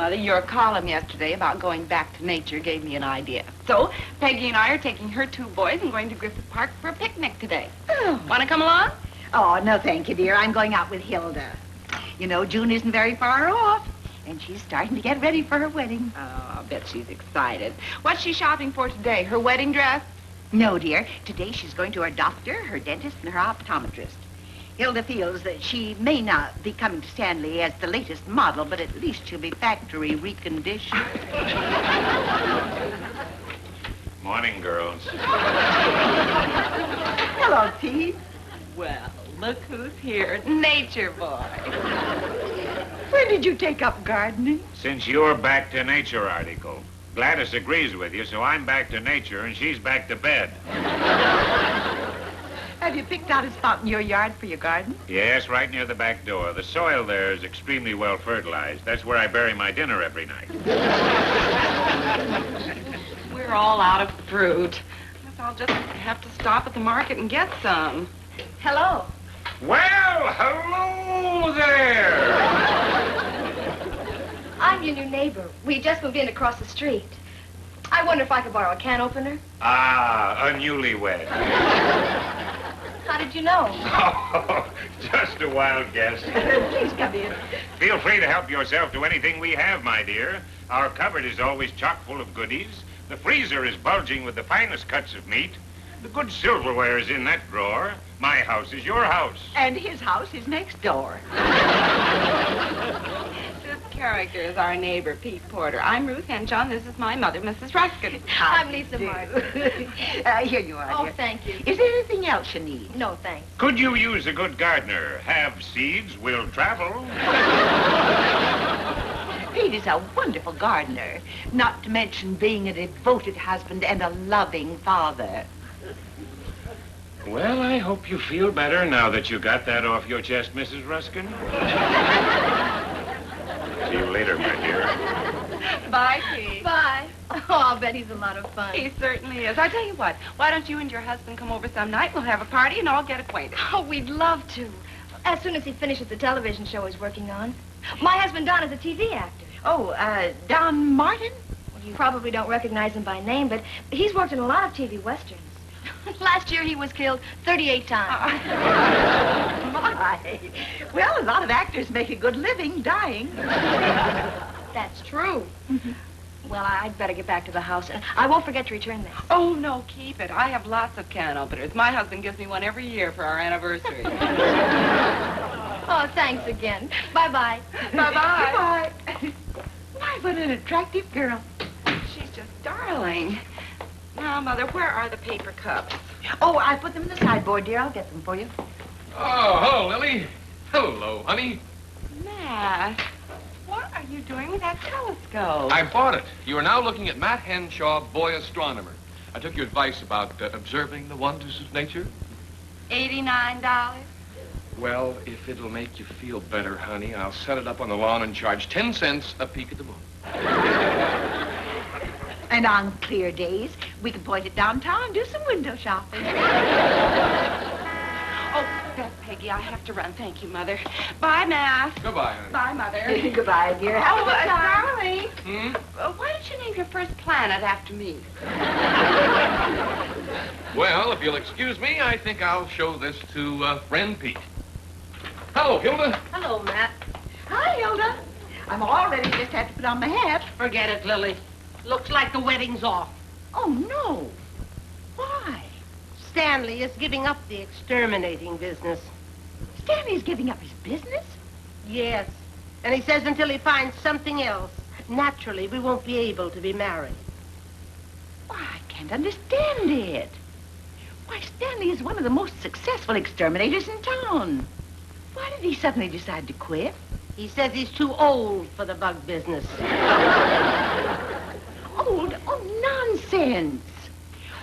Mother, your column yesterday about going back to nature gave me an idea. So, Peggy and I are taking her 2 boys and going to Griffith Park for a picnic today. Oh. Want to come along? Oh, no, thank you, dear. I'm going out with Hilda. You know, June isn't very far off, and she's starting to get ready for her wedding. Oh, I'll bet she's excited. What's she shopping for today? Her wedding dress? No, dear. Today she's going to her doctor, her dentist, and her optometrist. Hilda feels that she may not be coming to Stanley as the latest model, but at least she'll be factory reconditioned. Morning, girls. Hello, Pete. Well, look who's here. Nature boy. When did you take up gardening? Since your Back to Nature article. Gladys agrees with you, so I'm back to nature and she's back to bed. Have you picked out a spot in your yard for your garden? Yes, right near the back door. The soil there is extremely well fertilized. That's where I bury my dinner every night. We're all out of fruit. Guess I'll just have to stop at the market and get some. Hello. Well, hello there! I'm your new neighbor. We just moved in across the street. I wonder if I could borrow a can opener. Ah, a newlywed. How did you know? Oh, just a wild guess. Please come in. Feel free to help yourself to anything we have, my dear. Our cupboard is always chock full of goodies. The freezer is bulging with the finest cuts of meat. The good silverware is in that drawer. My house is your house. And his house is next door. This character is our neighbor, Pete Porter. I'm Ruth Henshaw. This is my mother, Mrs. Ruskin. I'm Lisa Martin. Here you are, Oh, dear. thank you. Is there anything else you need? No, thanks. Could you use a good gardener? Have seeds will travel. Pete is a wonderful gardener, not to mention being a devoted husband and a loving father. Well, I hope you feel better now that you got that off your chest, Mrs. Ruskin. See you later, my dear. Bye, Pete. Bye. Oh, I'll bet he's a lot of fun. He certainly is. I tell you what, why don't you and your husband come over some night? We'll have a party and all get acquainted. Oh, we'd love to. As soon as he finishes the television show he's working on. My husband, Don, is a TV actor. Oh, Don Martin? Well, you probably don't recognize him by name, but he's worked in a lot of TV westerns. Last year he was killed 38 times. My. Well, a lot of actors make a good living dying. That's true. Well, I'd better get back to the house. I won't forget to return this. Oh, no, keep it. I have lots of can openers. My husband gives me one every year for our anniversary. Oh, thanks again. Bye-bye. Bye-bye. Goodbye. Why, what an attractive girl. She's just darling. Now, Mother, where are the paper cups? Oh, I put them in the sideboard, dear. I'll get them for you. Oh, hello, Lily. Hello, honey. Matt, what are you doing with that telescope? I bought it. You are now looking at Matt Henshaw, boy astronomer. I took your advice about observing the wonders of nature. $89? Well, if it'll make you feel better, honey, I'll set it up on the lawn and charge 10 cents a peek at the moon. And on clear days, we can point it downtown and do some window shopping. Oh, Beth, Peggy, I have to run. Thank you, Mother. Bye, Matt. Goodbye, honey. Bye, Mother. Goodbye, dear. Have a good time. darling. Why don't you name your first planet after me? Well, if you'll excuse me, I think I'll show this to friend Pete. Hello, Hilda. Hello, Matt. Hi, Hilda. I'm all ready. Just had to put on my hat. Forget it, Lily. Looks like the wedding's off. Oh, no. Why? Stanley is giving up the exterminating business. Stanley's giving up his business? Yes. And he says until he finds something else, naturally, we won't be able to be married. Why, I can't understand it. Why, Stanley is one of the most successful exterminators in town. Why did he suddenly decide to quit? He says he's too old for the bug business. Old? Oh, nonsense.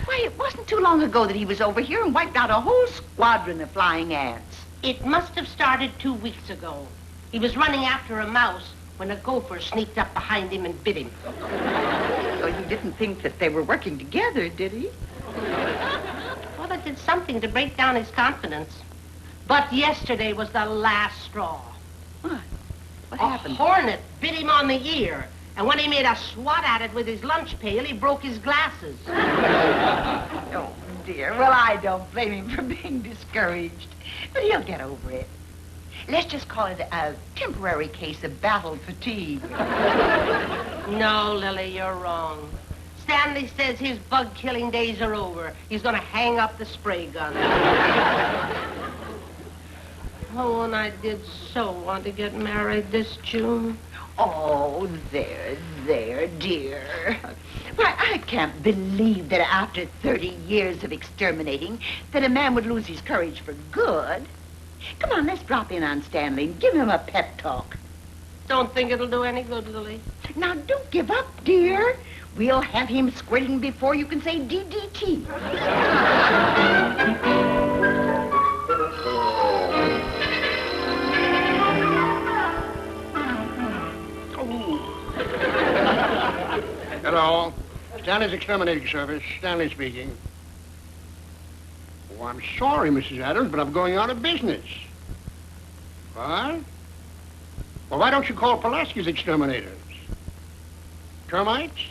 Why, it wasn't too long ago that he was over here and wiped out a whole squadron of flying ants. It must have started 2 weeks ago. He was running after a mouse when a gopher sneaked up behind him and bit him. So you didn't think that they were working together, did he? Well, it did something to break down his confidence. But yesterday was the last straw. What? What A happened? hornet bit him on the ear, And when he made a swat at it with his lunch pail, he broke his glasses. Oh, dear. Well, I don't blame him for being discouraged. But he'll get over it. Let's just call it a temporary case of battle fatigue. No, Lily, you're wrong. Stanley says his bug-killing days are over. He's going to hang up the spray gun. Oh, and I did so want to get married this June. Oh, there, dear. Why, I can't believe that after 30 years of exterminating, that a man would lose his courage for good. Come on, let's drop in on Stanley and give him a pep talk. Don't think it'll do any good, Lily. Now, don't give up, dear. We'll have him squirting before you can say DDT. Hello. Stanley's Exterminating Service. Stanley speaking. Oh, I'm sorry, Mrs. Adams, but I'm going out of business. What? Well, why don't you call Pulaski's Exterminators? Termites?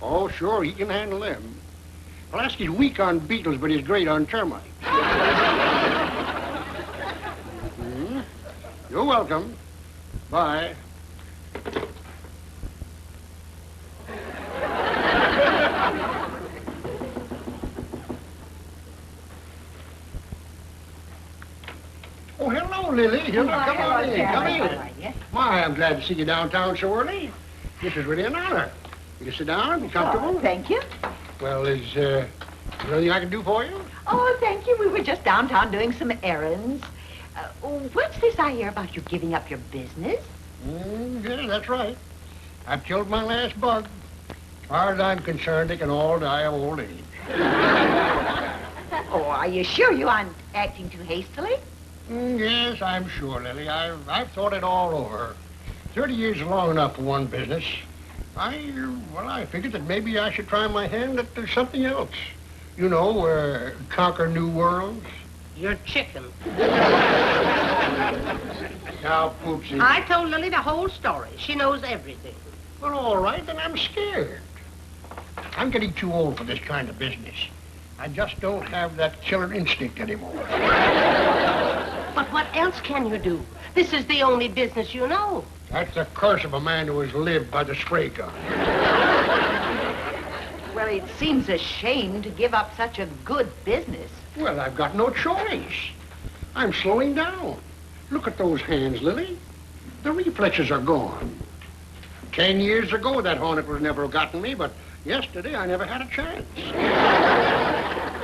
Oh, sure, he can handle them. Pulaski's weak on beetles, but he's great on termites. You're welcome. Bye. Oh, hello, Lily. Hello, come on in. Come in. My, I'm glad to see you downtown so early. This is really an honor. You sit down, be comfortable. Oh, thank you. Well, is there anything I can do for you? Oh, thank you. We were just downtown doing some errands. What's this I hear about you giving up your business? Yeah, that's right. I've killed my last bug. As far as I'm concerned, they can all die of old age. Oh, are you sure you aren't acting too hastily? Yes, I'm sure, Lily. I've thought it all over. 30 years is long enough for one business. I figured that maybe I should try my hand at something else. You know, conquer new worlds. You're chicken. Now, Poopsie. I told Lily the whole story. She knows everything. Well, all right, then I'm scared. I'm getting too old for this kind of business. I just don't have that killer instinct anymore. But what else can you do? This is the only business you know. That's the curse of a man who has lived by the spray gun. Well, it seems a shame to give up such a good business. Well, I've got no choice. I'm slowing down. Look at those hands, Lily. The reflexes are gone. 10 years ago, that hornet would never have gotten me, but yesterday I never had a chance.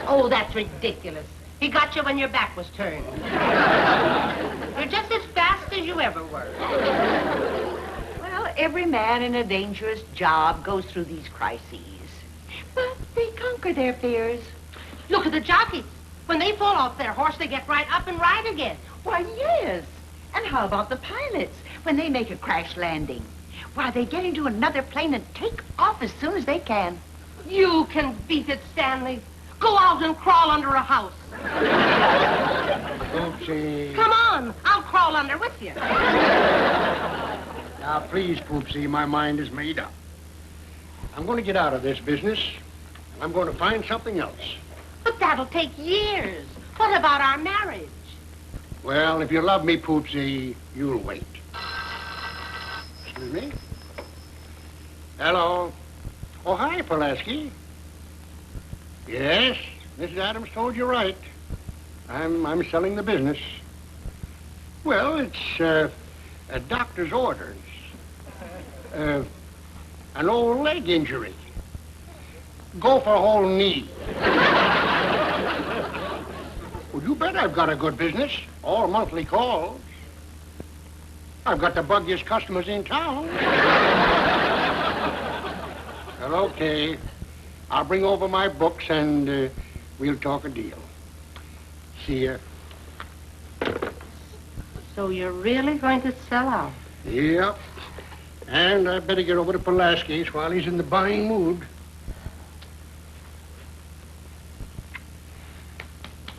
Oh, that's ridiculous. He got you when your back was turned. You're just as fast as you ever were. Well, every man in a dangerous job goes through these crises. But they conquer their fears. Look at the jockeys. When they fall off their horse, they get right up and ride again. Why, yes. And how about the pilots when they make a crash landing? Why, they get into another plane and take off as soon as they can. You can beat it, Stanley. Go out and crawl under a house. Poopsie. Come on. I'll crawl under with you. Now, please, Poopsie, my mind is made up. I'm going to get out of this business, and I'm going to find something else. But that'll take years. What about our marriage? Well, if you love me, Poopsie, you'll wait. Excuse me? Hello? Oh, hi, Pulaski. Yes, Mrs. Adams told you right. I'm selling the business. Well, it's a doctor's orders. An old leg injury. Go for a whole knee. Well, you bet I've got a good business. All monthly calls. I've got the buggiest customers in town. Well, okay. I'll bring over my books and we'll talk a deal. See ya. So you're really going to sell out? Yep. And I better get over to Pulaski's while he's in the buying mood.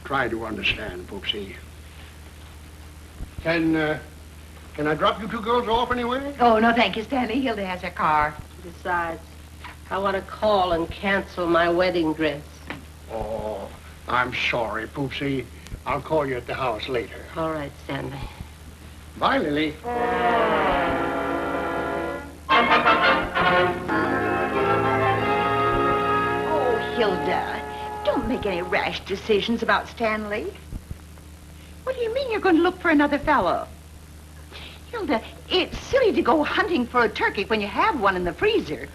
Try to understand, Poopsie. Can Can I drop you two girls off anywhere? Oh, no, thank you, Stanley. Hilda has her car. Besides, I want to call and cancel my wedding dress. Oh, I'm sorry, Poopsie. I'll call you at the house later. All right, Stanley. Bye, Lily. Oh, Hilda, don't make any rash decisions about Stanley. What do you mean you're going to look for another fellow? Hilda, it's silly to go hunting for a turkey when you have one in the freezer.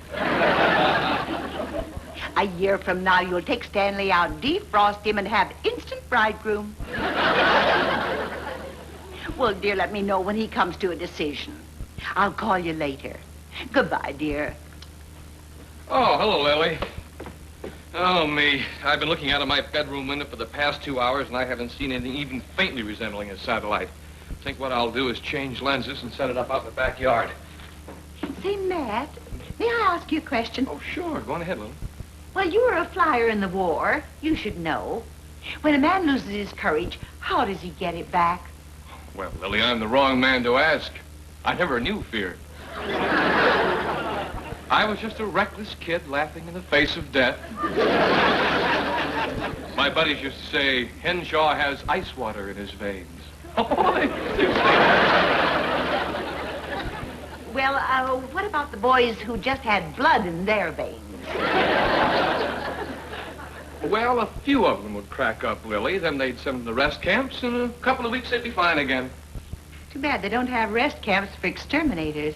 A year from now, you'll take Stanley out, defrost him, and have instant bridegroom. Well, dear, let me know when he comes to a decision. I'll call you later. Goodbye, dear. Oh, hello, Lily. Oh, me. I've been looking out of my bedroom window for the past 2 hours, and I haven't seen anything even faintly resembling a satellite. I think what I'll do is change lenses and set it up out in the backyard. Say, Matt, may I ask you a question? Oh, sure. Go on ahead, Lily. Well, you were a flyer in the war. You should know. When a man loses his courage, how does he get it back? Well, Lily, I'm the wrong man to ask. I never knew fear. I was just a reckless kid laughing in the face of death. My buddies used to say, Henshaw has ice water in his veins. Well, what about the boys who just had blood in their veins? Well, a few of them would crack up, Lily. Then they'd send them to rest camps. In a couple of weeks, they'd be fine again. Too bad they don't have rest camps for exterminators.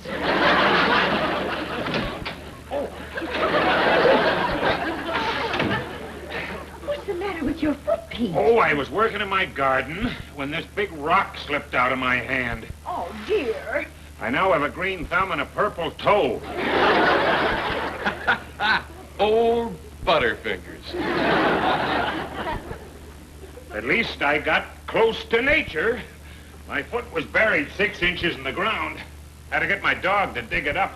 What's the matter with your foot, Pete? Oh, I was working in my garden when this big rock slipped out of my hand. Oh, dear. I now have a green thumb and a purple toe. Old Butterfingers. At least I got close to nature. My foot was buried 6 inches in the ground. Had to get my dog to dig it up.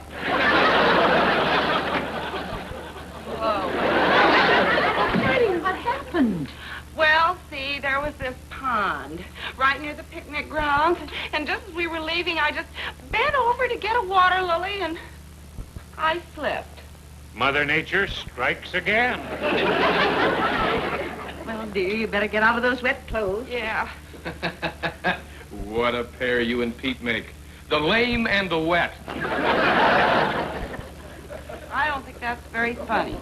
Freddie, what happened? Well, see, there was this pond right near the picnic grounds, and just as we were leaving, I just bent over to get a water lily, and I slipped. Mother Nature strikes again. Well, dear, you better get out of those wet clothes. Yeah. What a pair you and Pete make. The lame and the wet. I don't think that's very funny.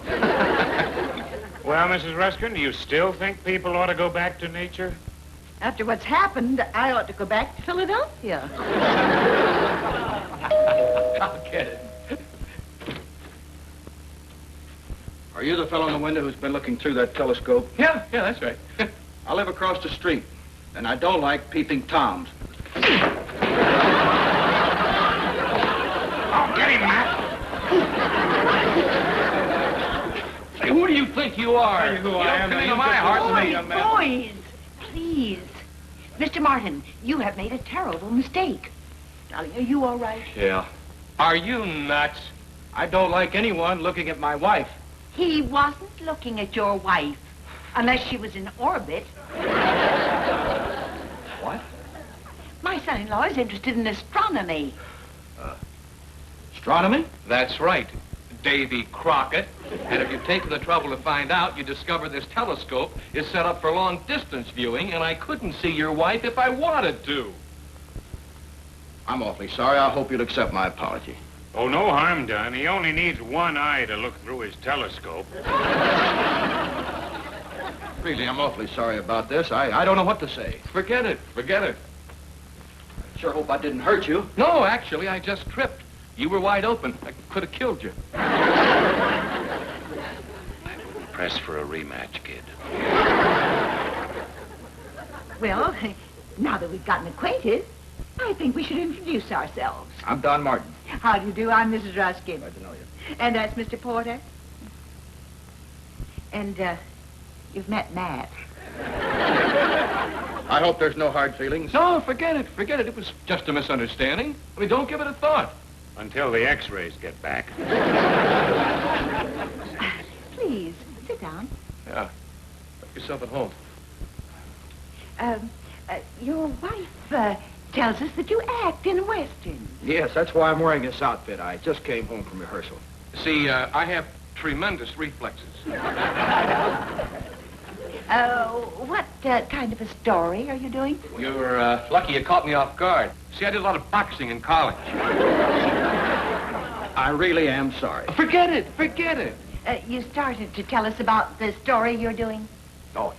Well, Mrs. Ruskin, do you still think people ought to go back to nature? After what's happened, I ought to go back to Philadelphia. I'll get it. Are you the fellow in the window who's been looking through that telescope? Yeah, that's right. I live across the street, and I don't like peeping Toms. Oh, get him, Matt. Hey, who do you think you are? Tell you who I am, Come now. into You my just heart. listen to me, young man. Boys, please. Mr. Martin, you have made a terrible mistake. Darling, are you all right? Yeah. Are you nuts? I don't like anyone looking at my wife. He wasn't looking at your wife, unless she was in orbit. What? My son-in-law is interested in astronomy. Astronomy? That's right, Davy Crockett. And if you've taken the trouble to find out, you discover this telescope is set up for long-distance viewing, and I couldn't see your wife if I wanted to. I'm awfully sorry. I hope you'll accept my apology. Oh, no harm done. He only needs one eye to look through his telescope. Really, I'm awfully sorry about this. I don't know what to say. Forget it. Forget it. Sure hope I didn't hurt you. No, actually, I just tripped. You were wide open. I could have killed you. Press for a rematch, kid. Well, now that we've gotten acquainted, I think we should introduce ourselves. I'm Don Martin. How do you do? I'm Mrs. Ruskin. Glad to know you. And that's Mr. Porter. And, you've met Matt. I hope there's no hard feelings. No, forget it. Forget it. It was just a misunderstanding. I mean, don't give it a thought. Until the x-rays get back. Please, sit down. Yeah. Put yourself at home. Your wife, tells us that you act in Western. Yes, that's why I'm wearing this outfit. I just came home from rehearsal. See, I have tremendous reflexes. What kind of a story are you doing? You're lucky you caught me off guard. See, I did a lot of boxing in college. I really am sorry. Forget it. Forget it. You started to tell us about the story you're doing. Oh.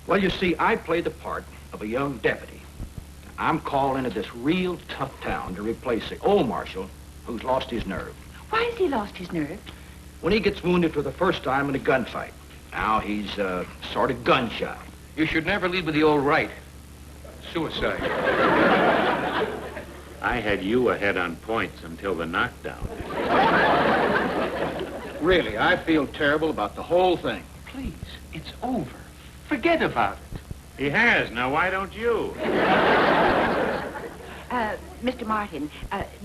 Well, you see, I played the part of a young deputy. I'm called into this real tough town to replace the old marshal who's lost his nerve. Why has he lost his nerve? When he gets wounded for the first time in a gunfight. Now he's sort of gun shy. You should never lead with the old right. Suicide. I had you ahead on points until the knockdown. Really, I feel terrible about the whole thing. Please, it's over. Forget about it. He has. Now, why don't you? Mr. Martin,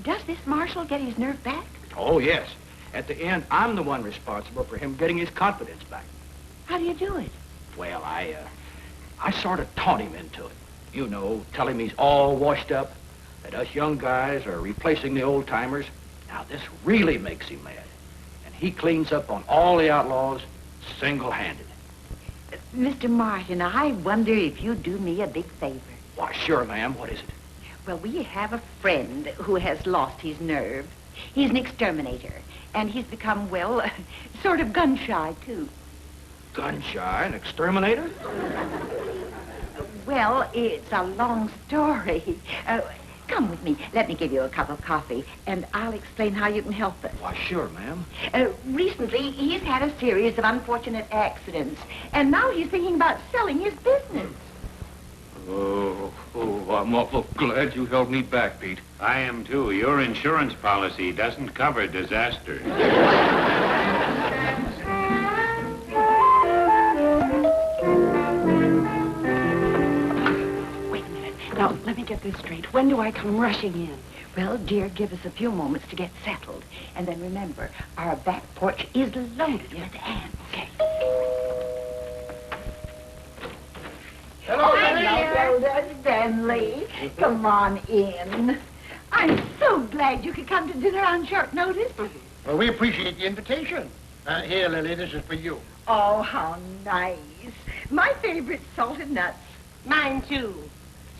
does this marshal get his nerve back? Oh, yes. At the end, I'm the one responsible for him getting his confidence back. How do you do it? Well, I sort of taught him into it. You know, tell him he's all washed up, that us young guys are replacing the old-timers. Now, this really makes him mad. And he cleans up on all the outlaws single-handed. Mr. Martin, I wonder if you'd do me a big favor. Why, sure, ma'am. What is it? Well, we have a friend who has lost his nerve. He's an exterminator, and he's become, well, sort of gun-shy, too. Gun-shy, an exterminator? Well, it's a long story. Come with me. Let me give you a cup of coffee, and I'll explain how you can help us. Why, sure, ma'am. Recently, he's had a series of unfortunate accidents, and now he's thinking about selling his business. Oh, I'm awful glad you held me back, Pete. I am, too. Your insurance policy doesn't cover disasters. Wait a minute. Now, let me get this straight. When do I come rushing in? Well, dear, give us a few moments to get settled. And then remember, our back porch is loaded with ants. Okay. Hello, Hello, Stanley. Come on in. I'm so glad you could come to dinner on short notice. Well, we appreciate the invitation. Here, Lily, this is for you. Oh, how nice. My favorite salted nuts. Mine, too.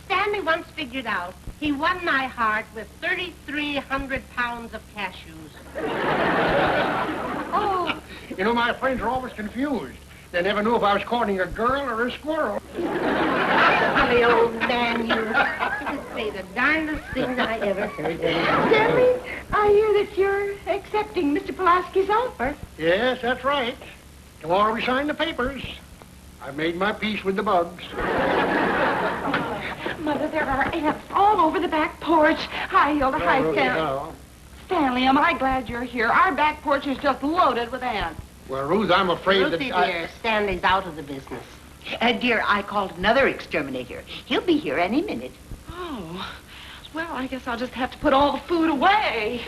Stanley once figured out he won my heart with 3,300 pounds of cashews. Oh, you know, my friends are always confused. They never knew if I was courting a girl or a squirrel. Silly old man, you say the darndest things I ever heard. Stanley, I hear that you're accepting Mr. Pulaski's offer. Yes, that's right. Tomorrow we sign the papers. I've made my peace with the bugs. Mother, there are ants all over the back porch. Hi, Hilda. Hi, Stanley. Hello. Stanley, am I glad you're here? Our back porch is just loaded with ants. Well, Ruth, I'm afraid Ruthie, that dear, Stanley's out of the business. Dear, I called another exterminator. He'll be here any minute. Oh, well, I guess I'll just have to put all the food away.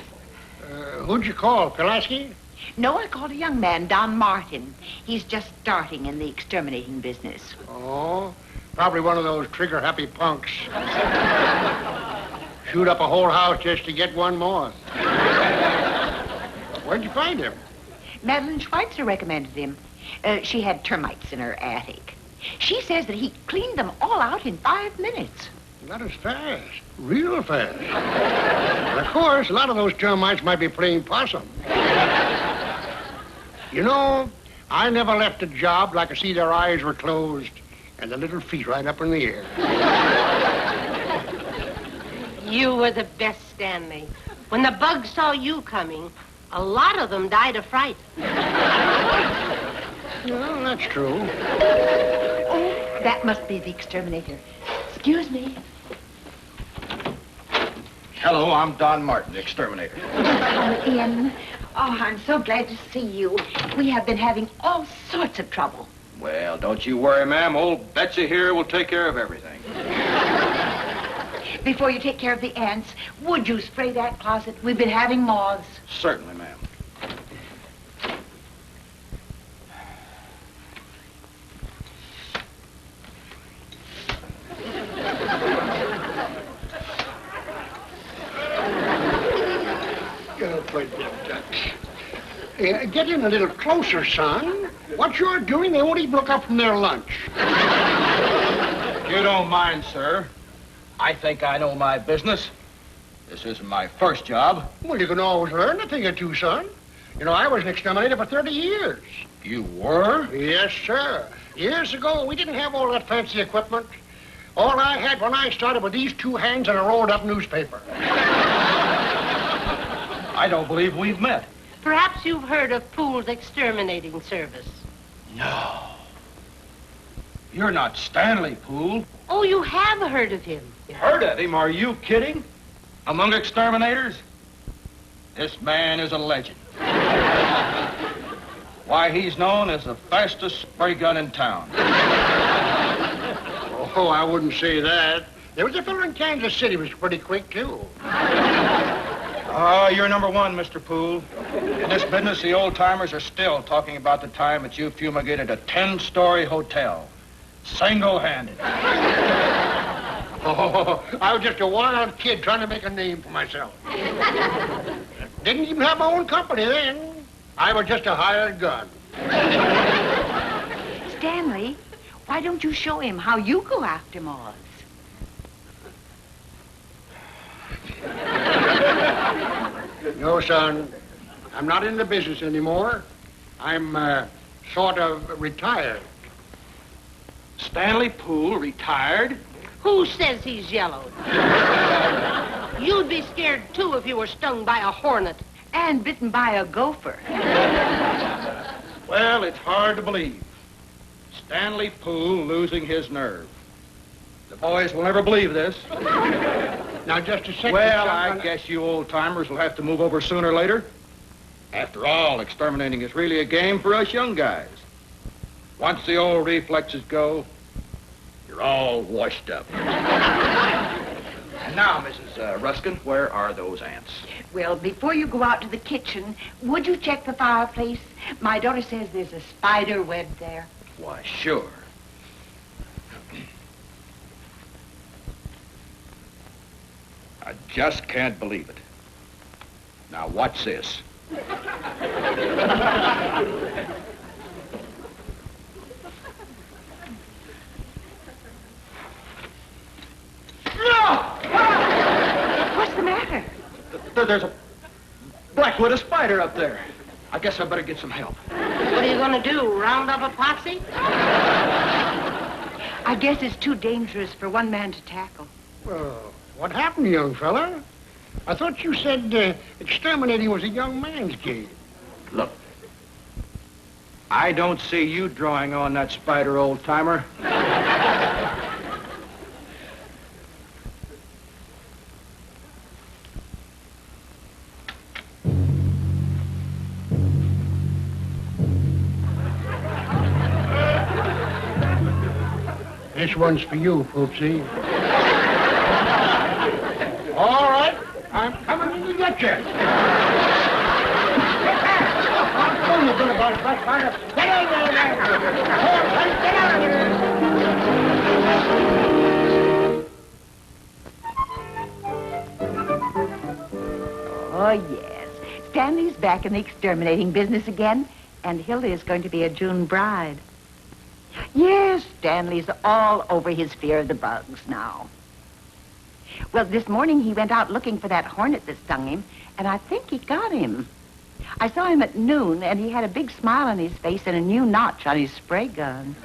Who'd you call, Pulaski? No, I called a young man, Don Martin. He's just starting in the exterminating business. Oh, probably one of those trigger-happy punks. Shoot up a whole house just to get one moth. Where'd you find him? Madeline Schweitzer recommended him. She had termites in her attic. She says that he cleaned them all out in 5 minutes. That is fast. Real fast. And of course, a lot of those termites might be playing possum. You know, I never left a job like I see their eyes were closed and their little feet right up in the air. You were the best, Stanley. When the bugs saw you coming, a lot of them died of fright. Well, that's true. Oh, that must be the exterminator. Excuse me. Hello, I'm Don Martin, the exterminator. Come in. Oh, I'm so glad to see you. We have been having all sorts of trouble. Well, don't you worry, ma'am. Old Betsy here will take care of everything. Before you take care of the ants, would you spray that closet? We've been having moths. Certainly, ma'am. Get in a little closer, son. What you're doing, they won't even look up from their lunch. You don't mind, sir. I think I know my business. This isn't my first job. Well, you can always learn a thing or two, son. You know, I was an exterminator for 30 years. You were? Yes, sir. Years ago, we didn't have all that fancy equipment. All I had when I started were these 2 hands and a rolled-up newspaper. I don't believe we've met. Perhaps you've heard of Poole's exterminating service. No. You're not Stanley Poole. Oh, you have heard of him. Heard of him? Are you kidding? Among exterminators? This man is a legend. Why, he's known as the fastest spray gun in town. Oh, I wouldn't say that. There was a fellow in Kansas City who was pretty quick, too. You're number one, Mr. Poole. In this business, the old-timers are still talking about the time that you fumigated a 10-story hotel. Single-handed. Oh, I was just a wild kid trying to make a name for myself. Didn't even have my own company then. I was just a hired gun. Stanley, why don't you show him how you go after moths? No, son. I'm not in the business anymore. I'm sort of retired. Stanley Poole retired? Who says he's yellowed? You'd be scared, too, if you were stung by a hornet. And bitten by a gopher. Well, it's hard to believe. Stanley Poole losing his nerve. The boys will never believe this. Now, just a second. Well, son. I guess you old-timers will have to move over sooner or later. After all, exterminating is really a game for us young guys. Once the old reflexes go, you're all washed up. And now, Mrs. Ruskin, where are those ants? Well, before you go out to the kitchen, would you check the fireplace? My daughter says there's a spider web there. Why, sure. I just can't believe it. Now, watch this. What's the matter? There's a black widow spider up there. I guess I better get some help. What are you going to do, round up a posse? I guess it's too dangerous for one man to tackle. Well, what happened, young fella? I thought you said exterminating was a young man's game. Look, I don't see you drawing on that spider, old-timer. This one's for you, Poopsie. All right, I'm coming to get you. Get out of there! Get out of here! Oh, yes. Stanley's back in the exterminating business again, and Hilda is going to be a June bride. Yes, Stanley's all over his fear of the bugs now. Well, this morning he went out looking for that hornet that stung him, and I think he got him. I saw him at noon, and he had a big smile on his face and a new notch on his spray gun.